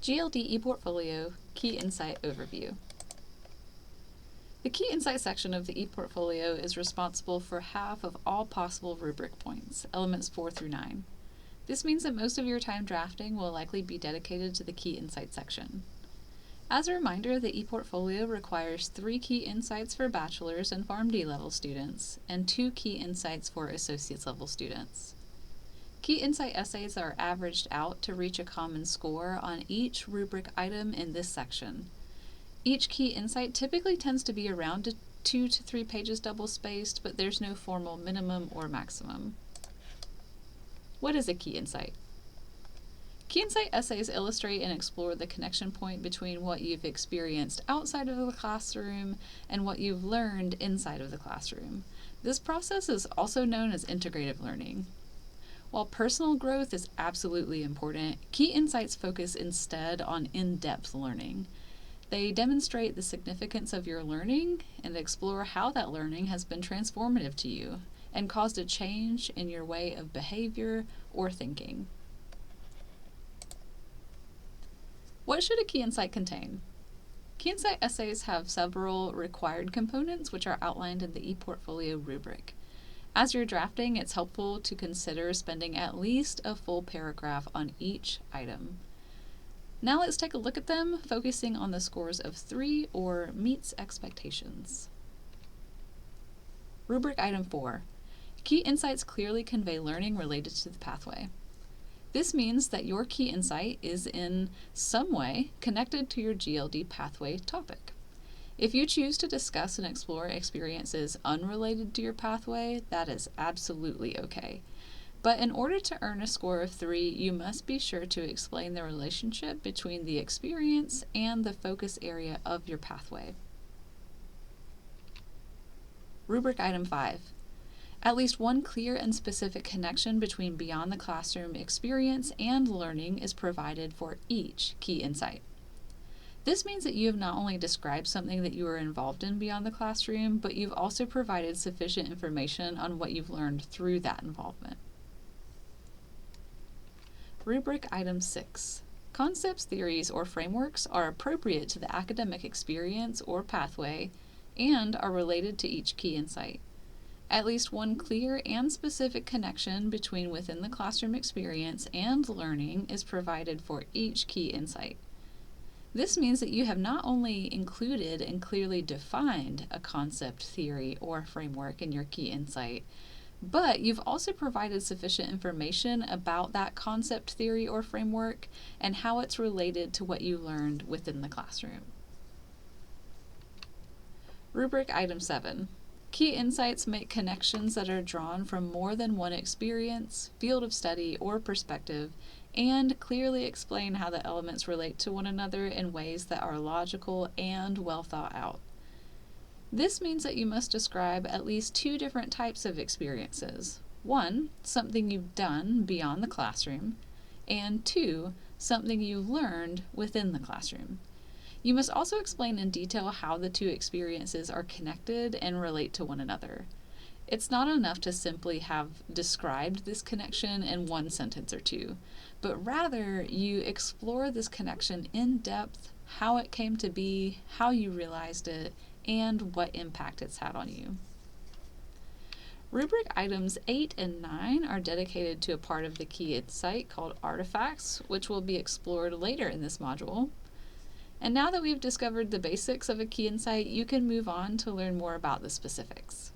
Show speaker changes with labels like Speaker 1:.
Speaker 1: GLD ePortfolio Key Insight Overview. The Key Insight section of the ePortfolio is responsible for half of all possible rubric points, elements 4 through 9. This means that most of your time drafting will likely be dedicated to the Key Insight section. As a reminder, the ePortfolio requires 3 key insights for bachelor's and PharmD level students, and 2 key insights for associate's level students. Key insight essays are averaged out to reach a common score on each rubric item in this section. Each key insight typically tends to be around 2 to 3 pages double-spaced, but there's no formal minimum or maximum. What is a key insight? Key insight essays illustrate and explore the connection point between what you've experienced outside of the classroom and what you've learned inside of the classroom. This process is also known as integrative learning. While personal growth is absolutely important, key insights focus instead on in-depth learning. They demonstrate the significance of your learning and explore how that learning has been transformative to you and caused a change in your way of behavior or thinking. What should a key insight contain? Key insight essays have several required components which are outlined in the ePortfolio rubric. As you're drafting, it's helpful to consider spending at least a full paragraph on each item. Now let's take a look at them, focusing on the scores of 3 or meets expectations. Rubric Item 4. Key insights clearly convey learning related to the pathway. This means that your key insight is in some way connected to your GLD pathway topic. If you choose to discuss and explore experiences unrelated to your pathway, that is absolutely okay. But in order to earn a score of 3, you must be sure to explain the relationship between the experience and the focus area of your pathway. Rubric Item 5. At least one clear and specific connection between beyond the classroom experience and learning is provided for each key insight. This means that you have not only described something that you are involved in beyond the classroom, but you've also provided sufficient information on what you've learned through that involvement. Rubric Item 6. Concepts, theories, or frameworks are appropriate to the academic experience or pathway and are related to each key insight. At least one clear and specific connection between within the classroom experience and learning is provided for each key insight. This means that you have not only included and clearly defined a concept, theory, or framework in your key insight, but you've also provided sufficient information about that concept, theory, or framework and how it's related to what you learned within the classroom. Rubric Item 7. Key insights make connections that are drawn from more than one experience, field of study, or perspective, and clearly explain how the elements relate to one another in ways that are logical and well thought out. This means that you must describe at least 2 different types of experiences. 1, something you've done beyond the classroom, and 2, something you've learned within the classroom. You must also explain in detail how the 2 experiences are connected and relate to one another. It's not enough to simply have described this connection in 1 sentence or 2, but rather you explore this connection in depth, how it came to be, how you realized it, and what impact it's had on you. Rubric items 8 and 9 are dedicated to a part of the key insight called artifacts, which will be explored later in this module. And now that we've discovered the basics of a key insight, you can move on to learn more about the specifics.